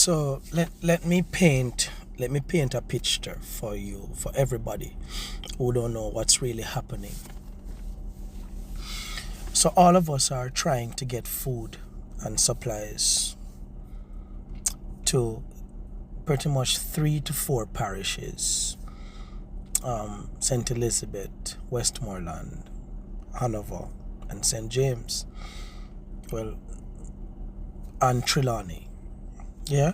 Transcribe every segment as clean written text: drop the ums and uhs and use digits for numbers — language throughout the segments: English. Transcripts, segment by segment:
So let me paint a picture for you, for everybody who don't know what's really happening. So all of us are trying to get food and supplies to pretty much 3 to 4 parishes. St. Elizabeth, Westmoreland, Hanover, and St. James. Well, and Trelawney. Yeah?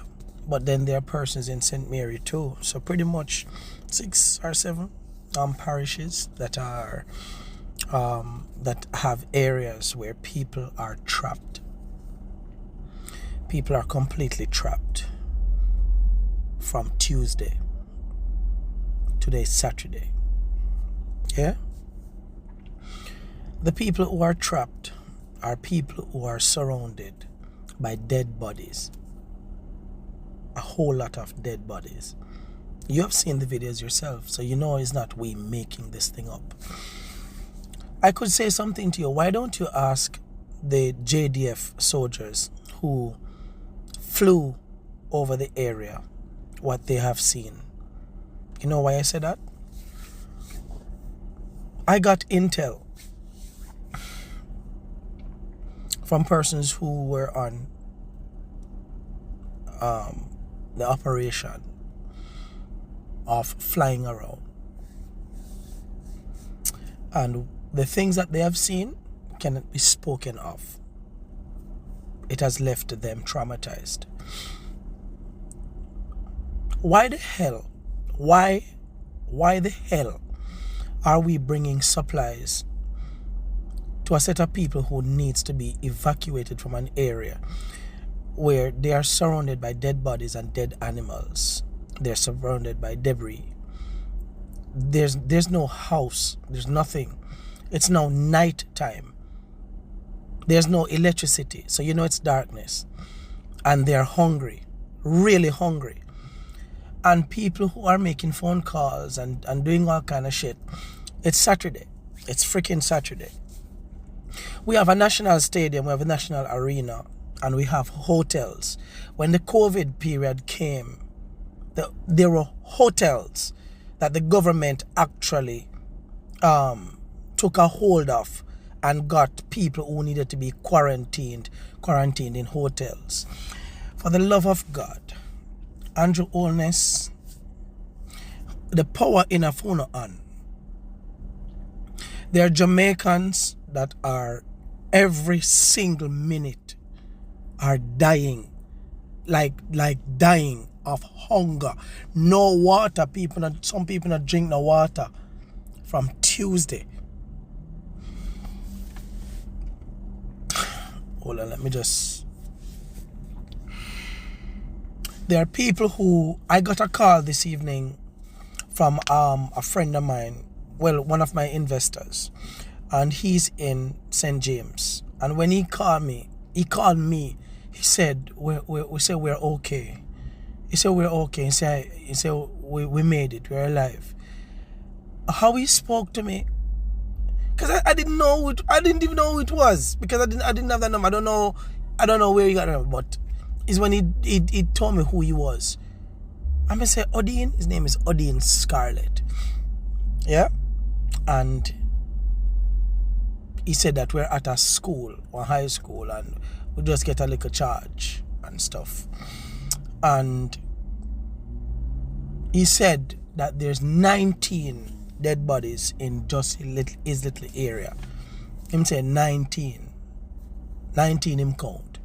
But then there are persons in St. Mary too. So pretty much 6 or 7 parishes that are that have areas where people are trapped. People are completely trapped from Tuesday. Today's Saturday. Yeah? The people who are trapped are people who are surrounded by dead bodies. A whole lot of dead bodies. You have seen the videos yourself, so you know it's not we making this thing up. I could say something to you. Why don't you ask the JDF soldiers who flew over the area what they have seen? You know why I said that? I got intel from persons who were on the operation of flying around. And the things that they have seen cannot be spoken of. It has left them traumatized. Why the hell the hell are we bringing supplies to a set of people who needs to be evacuated from an area where they are surrounded by dead bodies and dead animals? They're surrounded by debris. There's no house. There's nothing. It's now night time. There's no electricity, so you know it's darkness. And they're hungry, really hungry. And people who are making phone calls and doing all kind of shit. It's Saturday. It's freaking Saturday. We have a national stadium, we have a national arena, and we have hotels. When the COVID period came, there were hotels that the government actually took a hold of and got people who needed to be quarantined in hotels. For the love of God, Andrew Holness, the power in a phone on. There are Jamaicans that are every single minute are dying, like dying of hunger. No water. Some people not drink no water from Tuesday. Hold on, let me just... There are people who... I got a call this evening from a friend of mine, well, one of my investors, and he's in St. James. And when he called me, he said, we said we're okay. He said we're okay. He said we made it, we're alive. How he spoke to me, because I didn't know it, I didn't even know who it was, because I didn't have that number. I don't know where he got it, but it's when he told me who he was. I'm gonna say Odin. His name is Odin Scarlett. Yeah, and he said that we're at a school or high school and we just get a little charge and stuff. And he said that there's 19 dead bodies in just his little area. Him said 19 him count.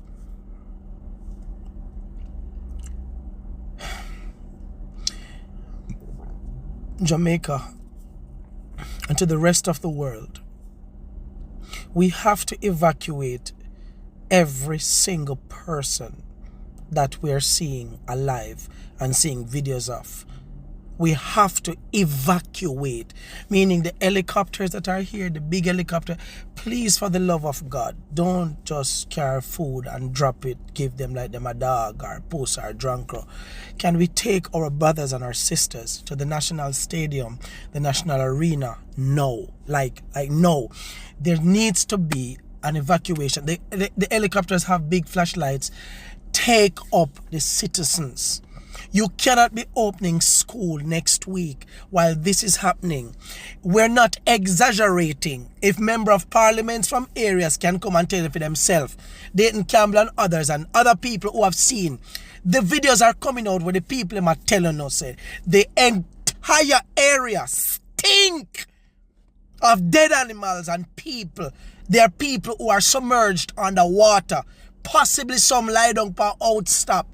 Jamaica and to the rest of the world, we have to evacuate every single person that we're seeing alive and seeing videos of. We have to evacuate, meaning the helicopters that are here, the big helicopter. Please, for the love of God, don't just carry food and drop it, give them like them a dog or puss or drunker. Can we take our brothers and our sisters to the national stadium, the national arena? No. Like no. There needs to be an evacuation. The helicopters have big flashlights. take up the citizens. You cannot be opening school next week while this is happening. We're not exaggerating. If member of parliaments from areas can come and tell you for themselves, Dayton Campbell and others and other people who have seen, the videos are coming out where the people are telling us the entire area stink of dead animals and people. There are people who are submerged underwater. Possibly some lie down for outstop.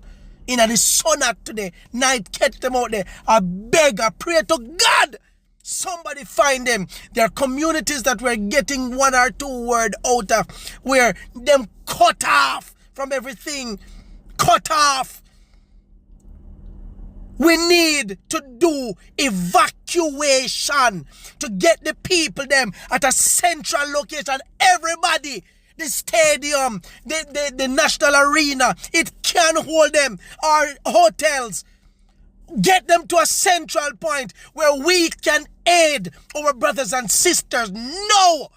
In the sun at today, night catch them out there. I beg, I pray to God, somebody find them. There are communities that we're getting 1 or 2 words out of, where them cut off from everything. Cut off. We need to do evacuation to get the people them at a central location. Everybody. The stadium, the national arena, it can hold them. Our hotels, get them to a central point where we can aid our brothers and sisters. No,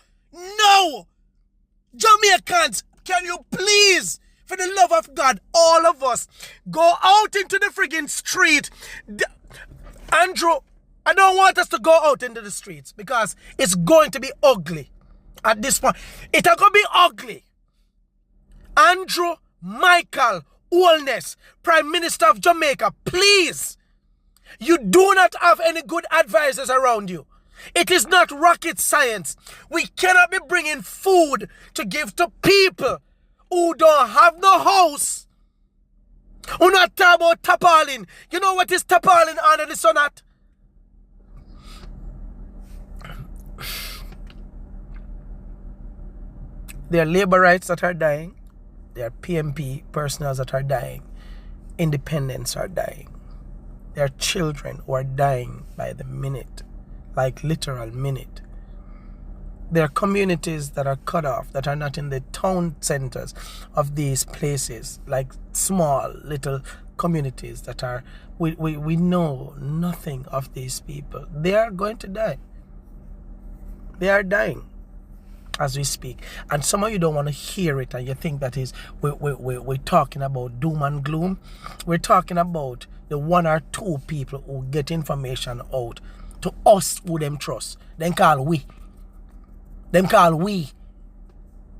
Jamaicans, can you please, for the love of God, all of us, go out into the friggin' street. Andrew, I don't want us to go out into the streets because it's going to be ugly. At this point, it's going to be ugly. Andrew Michael Holness, Prime Minister of Jamaica, please, you do not have any good advisors around you. It is not rocket science. We cannot be bringing food to give to people who don't have no house. Who not talk about tarpaulin. You know what is tarpaulin under the sun at? There are labor rights that are dying. There are PMP personnel that are dying. Independents are dying. There are children who are dying by the minute, like literal minute. There are communities that are cut off, that are not in the town centers of these places, like small little communities that are, we know nothing of these people. They are going to die. They are dying as we speak. And some of you don't want to hear it, and you think that is we're talking about doom and gloom. We're talking about the 1 or 2 people who get information out to us who them trust. Them call we.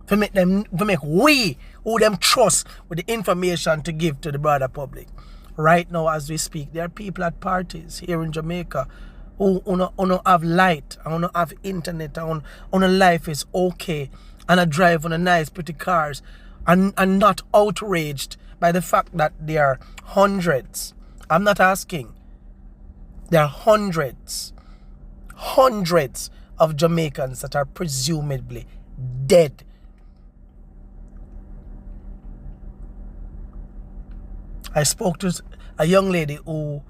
To make we who them trust with the information to give to the broader public. Right now as we speak, there are people at parties here in Jamaica who don't have light, who don't have internet, who life is okay, and a drive on a nice pretty cars, and not outraged by the fact that there are hundreds. I'm not asking. There are hundreds of Jamaicans that are presumably dead. I spoke to a young lady who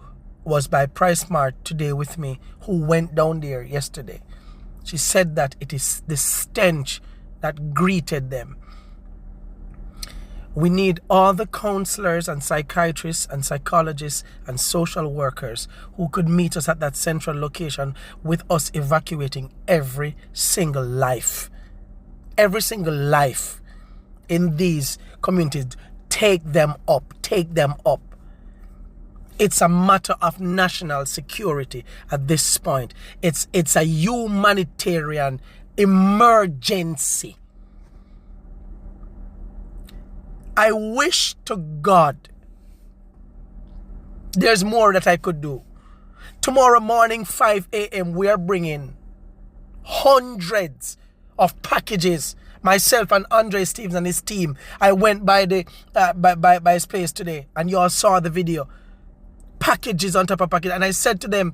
was by PriceSmart today with me, who went down there yesterday. She said that it is the stench that greeted them. We need all the counselors and psychiatrists and psychologists and social workers who could meet us at that central location with us evacuating every single life. Every single life in these communities. Take them up. It's a matter of national security at this point. It's a humanitarian emergency. I wish to God there's more that I could do. Tomorrow morning, 5 a.m., we are bringing hundreds of packages. Myself and Andre Stevens and his team. I went by the by his place today, and you all saw the video. Packages on top of packages, and I said to them,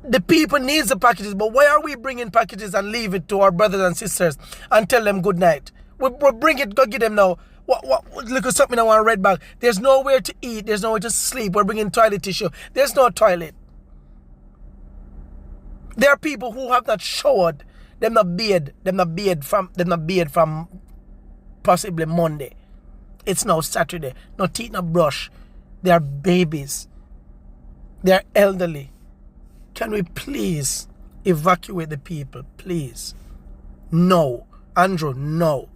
the people need the packages, but why are we bringing packages and leave it to our brothers and sisters and tell them good night? We'll bring it, go get them now. Look at something I want red bag. There's nowhere to eat, there's nowhere to sleep. We're bringing toilet tissue. There's no toilet. There are people who have not showered. Them not bathed from possibly Monday. It's now Saturday. No teeth, no brush. They are babies. They are elderly. Can we please evacuate the people, please? No. Andrew, no.